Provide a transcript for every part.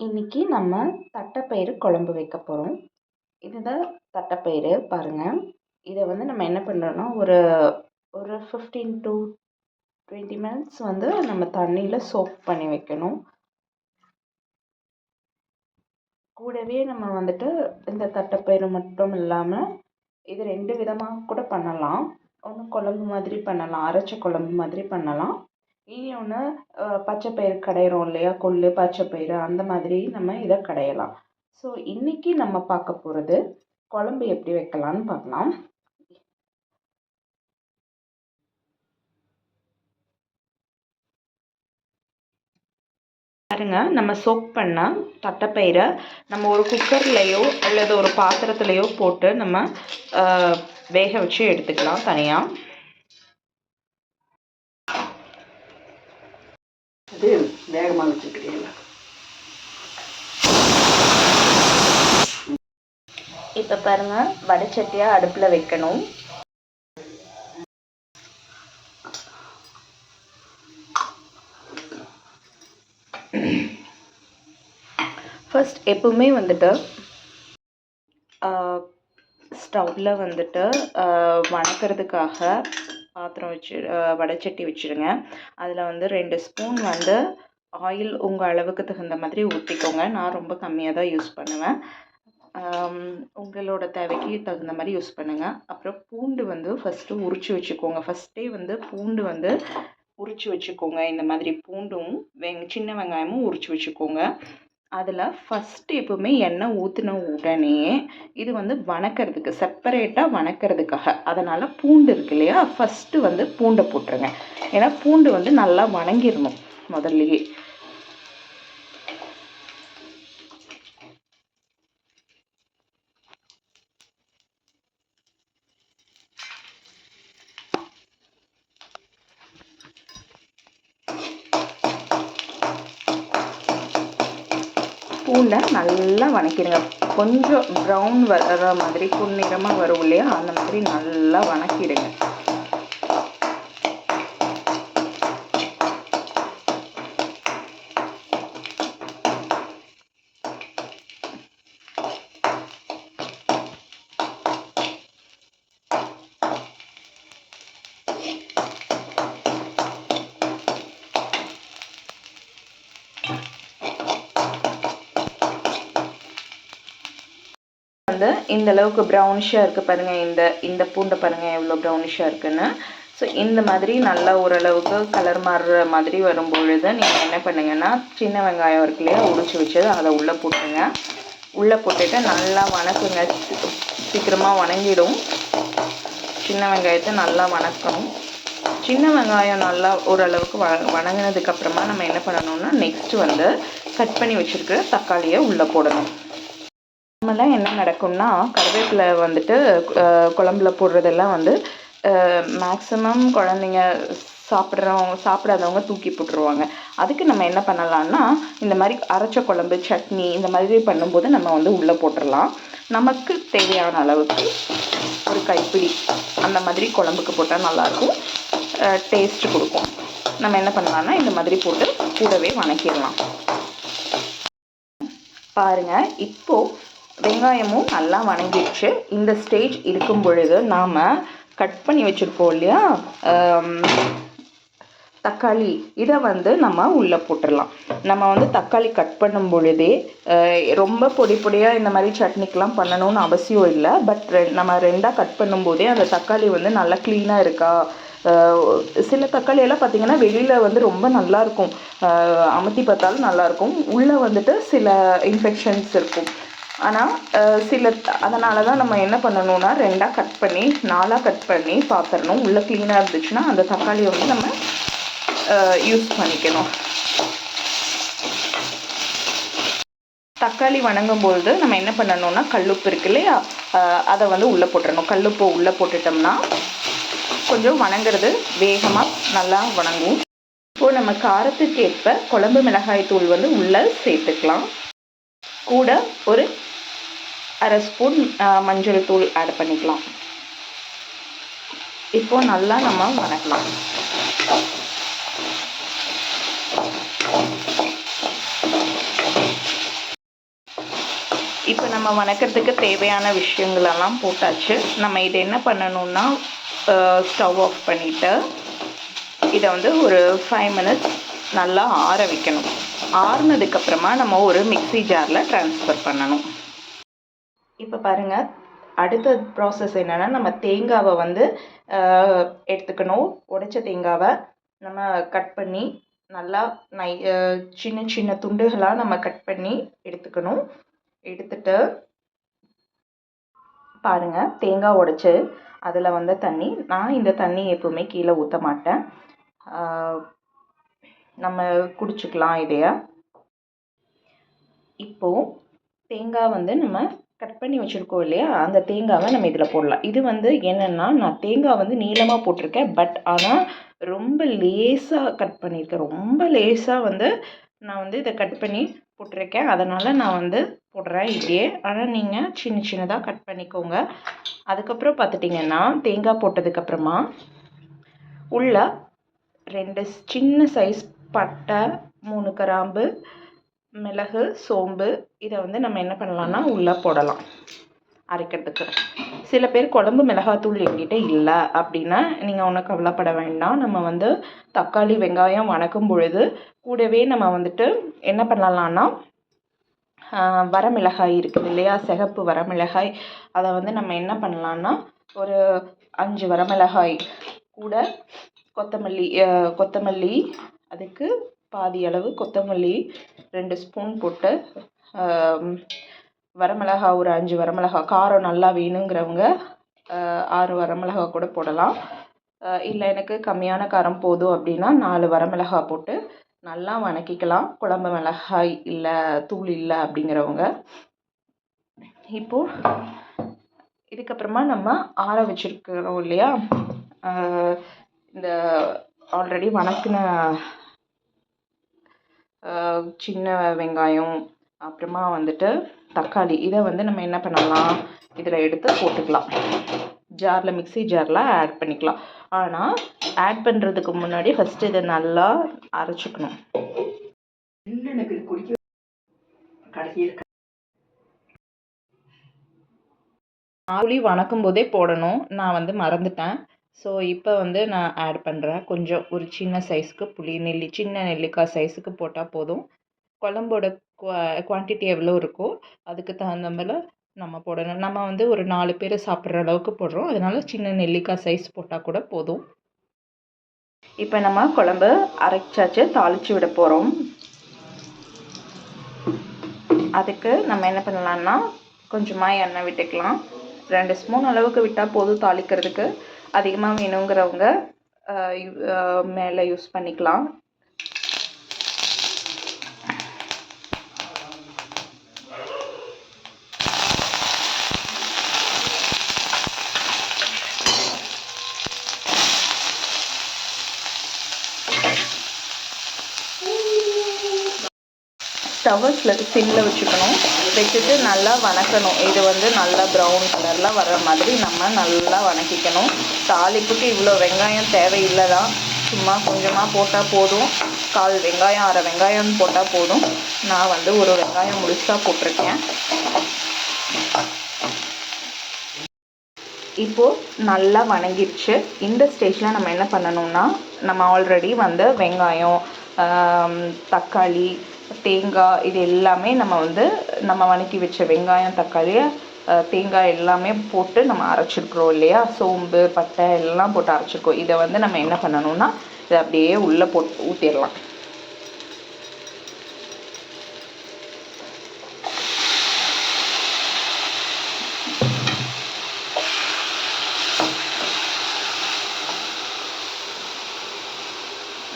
இன்னைக்கு நம்ம தட்டைப்பயிறு குழம்பு வைக்க போகிறோம். இதுதான் தட்டைப்பயிறு பாருங்கள். இதை வந்து நம்ம என்ன பண்ணுறோன்னா ஒரு ஒரு 15 to 20 மினிட்ஸ் வந்து நம்ம தண்ணியில் சோக் பண்ணி வைக்கணும். கூடவே நம்ம வந்துட்டு இந்த தட்டைப்பயிறு மட்டும் இல்லாமல் இது 2 விதமாக கூட பண்ணலாம். ஒன்று குழம்பு மாதிரி பண்ணலாம், அரைச்ச குழம்பு மாதிரி பண்ணலாம். இன்னொன்று பச்சைப்பயிறு கடையிறோம் இல்லையா, கொள்ளு பச்சைப்பயிறு அந்த மாதிரி நம்ம இதை கடையலாம். ஸோ இன்னைக்கு நம்ம பார்க்க போகிறது குழம்பு எப்படி வைக்கலான்னு பார்க்கலாம். பாருங்க, நம்ம சோக் பண்ண தட்டைப்பயிரை நம்ம ஒரு குக்கர்லேயோ அல்லது ஒரு பாத்திரத்துலேயோ போட்டு நம்ம வேக வச்சு எடுத்துக்கலாம் தனியாக. இது வேகமாக வச்சுக்கிறீங்களா? இப்போ பாருங்கள், வடைச்சட்டியாக அடுப்பில் வைக்கணும். ஃபர்ஸ்ட் எப்பவுமே வந்துட்டு ஸ்டவ்வில் வந்துட்டு வணக்கிறதுக்காக பாத்திரம் வச்சு வடைச்சட்டி வச்சுருங்க. அதில் வந்து 2 ஸ்பூன் வந்து ஆயில் உங்கள் அளவுக்கு தகுந்த மாதிரி ஊற்றிக்கோங்க. நான் ரொம்ப கம்மியாக தான் யூஸ் பண்ணுவேன். உங்களோட தேவைக்கு தகுந்த மாதிரி யூஸ் பண்ணுங்கள். அப்புறம் பூண்டு வந்து ஃபஸ்ட்டு உரித்து வச்சுக்கோங்க. ஃபஸ்ட்டே வந்து பூண்டு வந்து உரித்து வச்சுக்கோங்க. இந்த மாதிரி பூண்டும் சின்ன வெங்காயமும் உரித்து வச்சுக்கோங்க. அதில் ஃபஸ்ட்டு எப்போவுமே எண்ணெய் ஊற்றின உடனே இது வந்து வணக்கிறதுக்கு செப்பரேட்டாக வணக்கிறதுக்காக, அதனால் பூண்டு இருக்கு இல்லையா, ஃபஸ்ட்டு வந்து பூண்டை போட்டுருங்க. ஏன்னா பூண்டு வந்து நல்லா வணங்கிடணும் முதல்லையே. பூண்டை நல்லா வணக்கிடுங்க. கொஞ்சம் ப்ரௌன் வர மாதிரி பொன்னிறமாக வரும் இல்லையா, அந்த மாதிரி நல்லா வணக்கிடுங்க. வந்து இந்த அளவுக்கு ப்ரௌனிஷாக இருக்குது பாருங்கள். இந்த பூண்டை பாருங்கள் எவ்வளோ ப்ரௌனிஷாக இருக்குன்னு. ஸோ இந்த மாதிரி நல்லா ஓரளவுக்கு கலர் மாறுற மாதிரி வரும்பொழுது நீங்கள் என்ன பண்ணுங்கன்னா, சின்ன வெங்காயம் இருக்கு இல்லையா, உரிச்சு வச்சது அதை உள்ளே போட்டுருங்க. உள்ளே போட்டுட்டு நல்லா வணக்குங்க. சீக்கிரமாக வணங்கிடும். சின்ன வெங்காயத்தை நல்லா வணக்கணும். சின்ன வெங்காயம் நல்லா ஓரளவுக்கு வணங்கினதுக்கப்புறமா நம்ம என்ன பண்ணணும்னா, நெக்ஸ்ட்டு வந்து கட் பண்ணி வச்சுருக்கிற தக்காளியை உள்ளே போடணும். நம்மளாம் என்ன நடக்கும்னா, கருவேப்பிலை வந்துட்டு குழம்புல போடுறதெல்லாம் வந்து மேக்ஸிமம் குழந்தைங்க சாப்பிடாதவங்க தூக்கி போட்டுருவாங்க. அதுக்கு நம்ம என்ன பண்ணலான்னா, இந்த மாதிரி அரைச்ச குழம்பு சட்னி இந்த மாதிரி பண்ணும்போது நம்ம வந்து உள்ளே போட்டுடலாம். நமக்கு தேவையான அளவுக்கு ஒரு கைப்பிடி அந்த மாதிரி குழம்புக்கு போட்டால் நல்லாயிருக்கும், டேஸ்ட்டு கொடுக்கும். நம்ம என்ன பண்ணலான்னா, இந்த மாதிரி போட்டு கூடவே வணக்கிடலாம். பாருங்கள், இப்போது வெங்காயமும் நல்லா வணங்கிடுச்சு. இந்த ஸ்டேஜ் இருக்கும் பொழுது நாம் கட் பண்ணி வச்சுருப்போம் இல்லையா தக்காளி, இதை வந்து நம்ம உள்ளே போட்டுடலாம். நம்ம வந்து தக்காளி கட் பண்ணும் பொழுதே ரொம்ப பொடி பொடியாக இந்த மாதிரி சட்னிக்கெலாம் பண்ணணும்னு அவசியம் இல்லை. பட் நம்ம 2ஆக கட் பண்ணும்போதே அந்த தக்காளி வந்து நல்லா க்ளீனாக இருக்கா. சில தக்காளியெல்லாம் பார்த்திங்கன்னா வெளியில் வந்து ரொம்ப நல்லாயிருக்கும், அமுத்தி பார்த்தாலும் நல்லாயிருக்கும், உள்ளே வந்துட்டு சில இன்ஃபெக்ஷன்ஸ் இருக்கும். ஆனால் அதனால தான் நம்ம என்ன பண்ணணும்னா, 2ஆக கட் பண்ணி 4ஆக கட் பண்ணி பார்த்துடணும். உள்ளே க்ளீனாக இருந்துச்சுன்னா அந்த தக்காளியை வந்து நம்ம யூஸ் பண்ணிக்கணும். தக்காளி வணங்கும்பொழுது நம்ம என்ன பண்ணணும்னா, கல்லுப்பு இருக்கு இல்லையா, அதை வந்து உள்ளே போட்டுடணும். கல்லுப்பு உள்ளே போட்டுட்டோம்னா கொஞ்சம் வணங்குறது வேகமாக நல்லா வணங்கும். இப்போது நம்ம காரத்துக்கு ஏற்ப குழம்பு மிளகாய் தூள் வந்து உள்ளே சேர்த்துக்கலாம். கூட ஒரு 1/2 ஸ்பூன் மஞ்சள் தூள் ஆட் பண்ணிக்கலாம். இப்போது நல்லா நம்ம வணக்கலாம். நம்ம வணக்கிறதுக்கு தேவையான விஷயங்களெல்லாம் போட்டாச்சு. நம்ம இதை என்ன பண்ணணும்னா ஸ்டவ் ஆஃப் பண்ணிவிட்டு இதை வந்து ஒரு 5 மினிட்ஸ் நல்லா ஆற வைக்கணும். ஆறுனதுக்கப்புறமா நம்ம ஒரு மிக்ஸி ஜாரில் ட்ரான்ஸ்ஃபர் பண்ணணும். இப்போ பாருங்கள், அடுத்த ப்ராசஸ் என்னென்னா, நம்ம தேங்காவை வந்து எடுத்துக்கணும். உடைச்ச தேங்காவை நம்ம கட் பண்ணி நல்லா சின்ன சின்ன துண்டுகளாக நம்ம கட் பண்ணி எடுத்துக்கணும். எடுத்துட்டு பாருங்கள், தேங்காய் உடைச்சு அதில் வந்த தண்ணி, நான் இந்த தண்ணி எப்போவுமே கீழே ஊற்ற மாட்டேன். நம்ம குடிச்சுக்கலாம் இதைய. இப்போது தேங்காய் வந்து நம்ம கட் பண்ணி வச்சுருக்கோம் இல்லையா, அந்த தேங்காவை நம்ம இதில் போடலாம். இது வந்து என்னென்னா, நான் தேங்காய் வந்து நீளமாக போட்டிருக்கேன். பட் ஆனால் ரொம்ப லேசாக கட் பண்ணியிருக்கேன். ரொம்ப லேசாக வந்து நான் வந்து இதை கட் பண்ணி போட்டிருக்கேன். அதனால் நான் வந்து போடுறேன் இப்படியே. ஆனால் நீங்கள் சின்ன சின்னதாக கட் பண்ணிக்கோங்க. அதுக்கப்புறம் பார்த்துட்டிங்கன்னா, தேங்காய் போட்டதுக்கப்புறமா உள்ள 2 சின்ன சைஸ் பட்டை, 3 கிராம்பு, மிளகு, சோம்பு, இதை வந்து நம்ம என்ன பண்ணலான்னா உள்ளே போடலாம் அரைக்கிறதுக்கு. சில பேர் குழம்பு மிளகாத்தூள் என்கிட்ட இல்லை அப்படின்னா நீங்கள் ஒன்றும் கவலைப்பட வேண்டாம். நம்ம வந்து தக்காளி வெங்காயம் வணக்கும் பொழுது கூடவே நம்ம வந்துட்டு என்ன பண்ணலான்னா, வரமிளகாய் இருக்குது இல்லையா, சிகப்பு வரமிளகாய், அதை வந்து நம்ம என்ன பண்ணலான்னா ஒரு 5 வரமிளகாய் கூட கொத்தமல்லி அதுக்கு பாதி அளவு கொத்தமல்லி 2 ஸ்பூன் போட்டு, வரமிளகா ஒரு 5 வரமிளகா, காரம் நல்லா வேணுங்கிறவங்க 6 வரமிளகா கூட போடலாம். இல்லை எனக்கு கம்மியான காரம் போதும் அப்படின்னா 4 வரமிளகா போட்டு நல்லா வணக்கிக்கலாம். குழம்பு மிளகாய் இல்லை, தூள் இல்லை அப்படிங்கிறவங்க. இப்போது இதுக்கப்புறமா நம்ம ஆற வச்சுருக்கிறோம் இல்லையா, இந்த ஆல்ரெடி வணக்கின சின்ன வெங்காயம், அப்புறமா வந்துட்டு தக்காளி, இதை வந்து நம்ம என்ன பண்ணலாம், இதில் எடுத்து போட்டுக்கலாம். ஜாரில், மிக்ஸி ஜாரில் ஆட் பண்ணிக்கலாம். ஆனால் ஆட் பண்ணுறதுக்கு முன்னாடி ஃபஸ்ட்டு இதை நல்லா அரைச்சிக்கணும். புளி வணக்கும் போதே போடணும், நான் வந்து மறந்துட்டேன். ஸோ இப்போ வந்து நான் ஆட் பண்ணுறேன். கொஞ்சம் ஒரு சின்ன சைஸ்க்கு புளி, சின்ன நெல்லிக்காய் சைஸுக்கு போட்டால் போதும். குழம்போட குவான்டிட்டி எவ்வளோ இருக்கோ அதுக்கு தகுந்த மாதிரி நம்ம போடணும். நம்ம வந்து ஒரு 4 பேர் சாப்பிட்ற அளவுக்கு போடுறோம், அதனால் சின்ன நெல்லிக்காய் சைஸ் போட்டால் கூட போதும். இப்போ நம்ம குழம்பு அரைச்சாச்சு, தாளித்து விட போகிறோம். அதுக்கு நம்ம என்ன பண்ணலான்னா, கொஞ்சமாக எண்ணெய் விட்டுக்கலாம். 2 ஸ்பூன் அளவுக்கு விட்டால் போதும் தாளிக்கிறதுக்கு. அதிகமாக வேணுங்கிறவங்க மேலே யூஸ் பண்ணிக்கலாம். ஸ்டவ்வை சிம்மில் வச்சுக்கணும். வச்சுட்டு நல்லா வணக்கணும். இது வந்து நல்லா ப்ரௌன் கலரில் வர மாதிரி நம்ம நல்லா வணக்கிக்கணும். தாளிப்புக்கு இவ்வளோ வெங்காயம் தேவையில்லை தான், சும்மா கொஞ்சமாக போட்டால் போதும். 1/4 வெங்காயம், 1/2 வெங்காயம் போட்டால் போதும். நான் வந்து ஒரு வெங்காயம் முழுசாக போட்டிருக்கேன். இப்போது நல்லா வணங்கிடுச்சு. இந்த ஸ்டேஜில் நம்ம என்ன பண்ணணும்னா, நம்ம ஆல்ரெடி வந்து வெங்காயம், தக்காளி, தேங்காய், இது எல்லாமே நம்ம வணக்கி வச்ச வெங்காயம், தக்காளி, தேங்காய் எல்லாமே போட்டு நம்ம அரைச்சிருக்கிறோம் இல்லையா, சோம்பு, பட்டை எல்லாம் போட்டு அரைச்சிருக்கோம். இதை வந்து நம்ம என்ன பண்ணணும்னா, இதை அப்படியே உள்ளே போட்டு ஊற்றிடலாம்.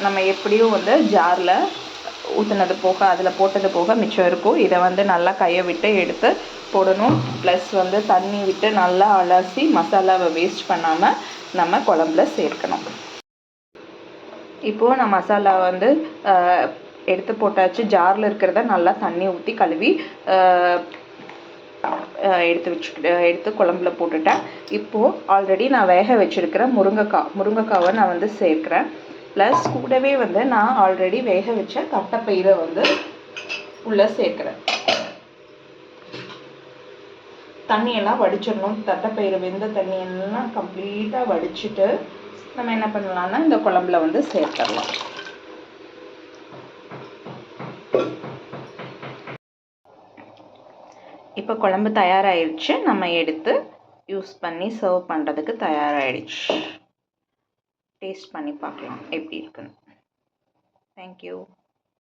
நம்ம எப்படியும் வந்து ஜாரில் ஊற்றுனது போக, அதில் போட்டது போக மிச்சம் இருக்கும். இதை வந்து நல்லா கையை விட்டு எடுத்து போடணும். ப்ளஸ் வந்து தண்ணி விட்டு நல்லா அலசி மசாலாவை வேஸ்ட் பண்ணாமல் நம்ம குழம்புல சேர்க்கணும். இப்போது நான் மசாலா வந்து எடுத்து போட்டாச்சு. ஜாரில் இருக்கிறத நல்லா தண்ணி ஊற்றி கழுவி எடுத்து குழம்புல போட்டுட்டேன். இப்போது ஆல்ரெடி நான் வேக வச்சுருக்கிற முருங்கைக்காவை நான் வந்து சேர்க்குறேன். ப்ளஸ் கூடவே வந்து நான் ஆல்ரெடி வேக வச்ச தட்டைப்பயிரை வந்து உள்ளே சேர்க்குறேன். தண்ணியெல்லாம் வடிச்சிடணும். தட்டைப்பயிறு வெந்த தண்ணியெல்லாம் கம்ப்ளீட்டாக வடிச்சிட்டு நம்ம என்ன பண்ணலாம்னா இந்த குழம்புல வந்து சேர்த்துடலாம். இப்போ குழம்பு தயாராகிடுச்சு. நம்ம எடுத்து யூஸ் பண்ணி சர்வ் பண்ணுறதுக்கு தயாராகிடுச்சு. டேஸ்ட் பண்ணி பார்க்கலாம் எப்படி இருக்குன்னு. தேங்க்யூ.